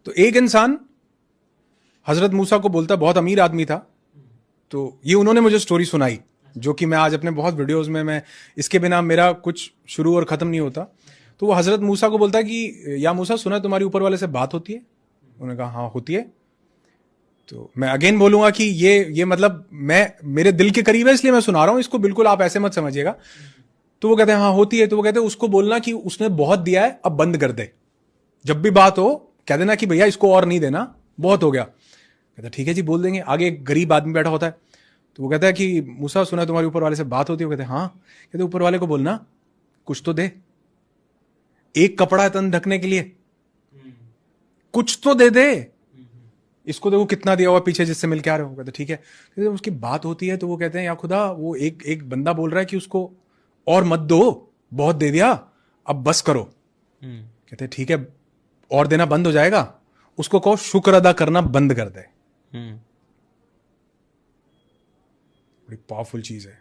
तो एक इंसान हजरत मूसा को बोलता, बहुत अमीर आदमी था, तो ये उन्होंने मुझे स्टोरी सुनाई, जो कि मैं आज अपने बहुत वीडियोस में, मैं इसके बिना मेरा कुछ शुरू और खत्म नहीं होता। तो वो हजरत मूसा को बोलता है कि या मूसा, सुना तुम्हारी ऊपर वाले से बात होती है? उन्होंने कहा हाँ होती है। तो मैं अगेन बोलूंगा कि ये मतलब मैं मेरे दिल के करीब है इसलिए मैं सुना रहा हूं इसको, बिल्कुल आप ऐसे मत समझिएगा। तो वो कहते हैं हाँ होती है। तो वो कहते हैं उसको बोलना कि उसने बहुत दिया है, अब बंद कर दे। जब भी बात हो कह देना कि भैया इसको और नहीं देना, बहुत हो गया। कहता ठीक है जी, बोल देंगे। आगे एक गरीब आदमी बैठा होता है, तो वो कहता है कि मूसा, सुना तुम्हारे ऊपर वाले से बात होती है? वो कहते हैं हाँ। कहते ऊपर वाले को बोलना कुछ तो दे, एक कपड़ा है तन ढकने के लिए, कुछ तो दे दे। इसको देखो कितना दिया हुआ पीछे जिससे मिल के आ रहे हो। कहते ठीक है। कहते उसकी बात होती है तो वो कहते हैं या खुदा, वो एक बंदा बोल रहा है कि उसको और मत दो, बहुत दे दिया, अब बस करो। कहते ठीक है, और देना बंद हो जाएगा, उसको कहो शुक्र अदा करना बंद कर दे। बड़ी पावरफुल चीज है।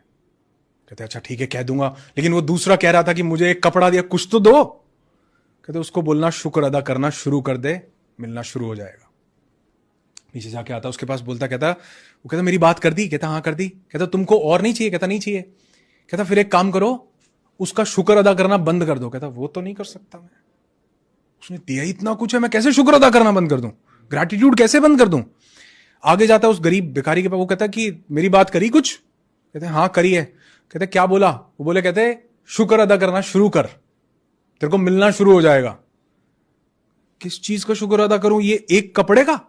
कहते अच्छा ठीक है कह दूंगा, लेकिन वो दूसरा कह रहा था कि मुझे एक कपड़ा दिया, कुछ तो दो। कहते उसको बोलना शुक्र अदा करना शुरू कर दे, मिलना शुरू हो जाएगा। पीछे जाके आता उसके पास, बोलता, कहता वो कहता मेरी बात कर दी? कहता हाँ कर दी। कहता तुमको और नहीं चाहिए? कहता नहीं चाहिए। कहता फिर एक काम करो, उसका शुक्र अदा करना बंद कर दो। कहता वो तो नहीं कर सकता मैं, उसने दिया ही इतना कुछ है, मैं कैसे शुक्र अदा करना बंद कर दूं, ग्रैटिट्यूड कैसे बंद कर दूं। आगे जाता उस गरीब भिखारी के पास, वो कहता कि मेरी बात करी कुछ? कहते हाँ करी है। कहते क्या बोला? वो बोले, कहते शुक्र अदा करना शुरू कर, तेरे को मिलना शुरू हो जाएगा। किस चीज का शुक्र अदा करूं? ये एक कपड़े का?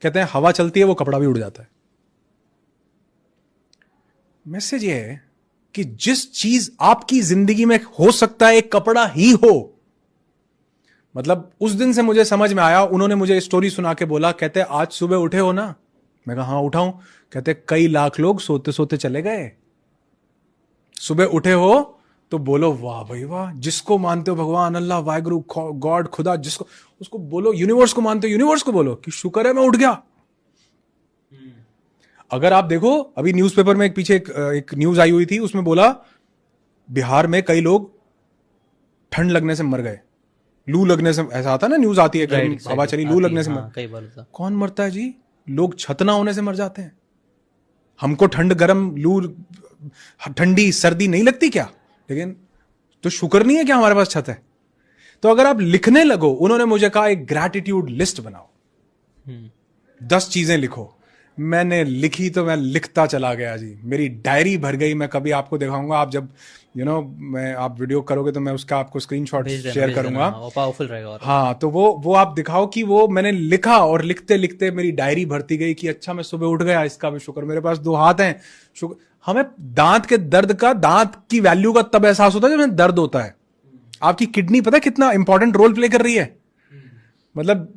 कहते हैं हवा चलती है वो कपड़ा भी उड़ जाता है। मैसेज ये है कि जिस चीज आपकी जिंदगी में हो सकता है एक कपड़ा ही हो, मतलब उस दिन से मुझे समझ में आया, उन्होंने मुझे स्टोरी सुना के बोला, कहते आज सुबह उठे हो ना? मैं कहा हाँ उठाऊं। कहते कई लाख लोग सोते सोते चले गए, सुबह उठे हो तो बोलो वाह भाई वाह। जिसको मानते हो भगवान, अल्लाह, वाहिगुरु, गॉड, खुदा, जिसको, उसको बोलो। यूनिवर्स को मानते हो, यूनिवर्स को बोलो कि शुक्र है मैं उठ गया। अगर आप देखो अभी न्यूज़पेपर में पीछे एक न्यूज आई हुई थी, उसमें बोला बिहार में कई लोग ठंड लगने से मर गए, लू लगने से, ऐसा आता है ना न्यूज आती है, गर्म हवा चली, लू लगने से कई बार कौन मरता है जी? लोग छत ना होने से मर जाते हैं। हमको ठंड, गर्म, लू, ठंडी, सर्दी नहीं लगती क्या? लेकिन तो शुक्र नहीं है कि हमारे पास छत है? तो अगर आप लिखने लगो, उन्होंने मुझे कहा एक ग्रैटिट्यूड लिस्ट बनाओ, 10 चीजें लिखो। मैंने लिखी तो मैं लिखता चला गया जी, मेरी डायरी भर गई। मैं कभी आपको दिखाऊंगा, आप जब मैं आप वीडियो करोगे तो मैं उसका आपको स्क्रीनशॉट शेयर करूंगा, पावरफुल रहेगा। और हाँ, तो वो आप दिखाओ कि वो मैंने लिखा, और लिखते लिखते मेरी डायरी भरती गई कि अच्छा मैं सुबह उठ गया, इसका भी शुक्र, मेरे पास 2 हाथ हैं, शुक्र। हमें दांत के दर्द का, दांत की वैल्यू का तब एहसास होता है जब हमें दर्द होता है। आपकी किडनी पता है कितना इंपॉर्टेंट रोल प्ले कर रही है? मतलब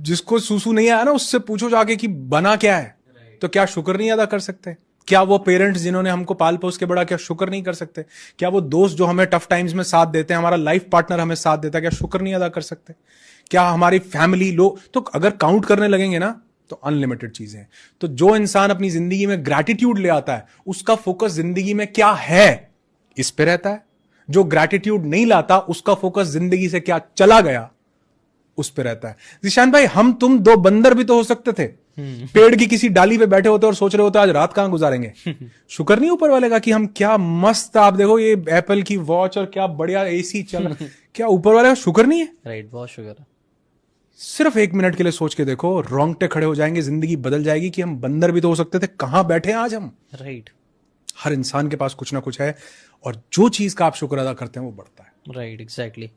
जिसको सूसू नहीं आया ना, उससे पूछो जाके कि बना क्या है, तो क्या शुक्र नहीं अदा कर सकते? क्या वो पेरेंट्स जिन्होंने हमको पाल पोस के बड़ा, क्या शुक्र नहीं कर सकते? क्या वो दोस्त जो हमें टफ टाइम्स में साथ देते हैं, हमारा लाइफ पार्टनर हमें साथ देता है, क्या शुक्र नहीं अदा कर सकते? क्या हमारी फैमिली लोग, तो अगर काउंट करने लगेंगे ना तो अनलिमिटेड चीजें हैं। तो जो इंसान अपनी जिंदगी में ग्रैटिट्यूड ले आता है, उसका फोकस जिंदगी में क्या है इस पे रहता है। जो ग्रैटिट्यूड नहीं लाता, उसका फोकस जिंदगी से क्या चला गया उस पे रहता है। जिशान भाई, हम तुम 2 बंदर भी तो हो सकते थे, पेड़ की किसी डाली पे बैठे होते और सोच रहे होते आज रात कहां गुजारेंगे। शुक्र नहीं ऊपर वाले का कि हम क्या मस्त, आप देखो ये एप्पल की वॉच और क्या बढ़िया एसी चल क्या ऊपर वाले का शुक्र नहीं है? राइट, बहुत शुक्र है। सिर्फ 1 मिनट के लिए सोच के देखो, रोंगटे खड़े हो जाएंगे, जिंदगी बदल जाएगी कि हम बंदर भी तो हो सकते थे, कहां बैठे हैं आज हम। राइट, हर इंसान के पास कुछ ना कुछ है, और जो चीज का आप शुक्र अदा करते हैं वो बढ़ता है। Right, exactly.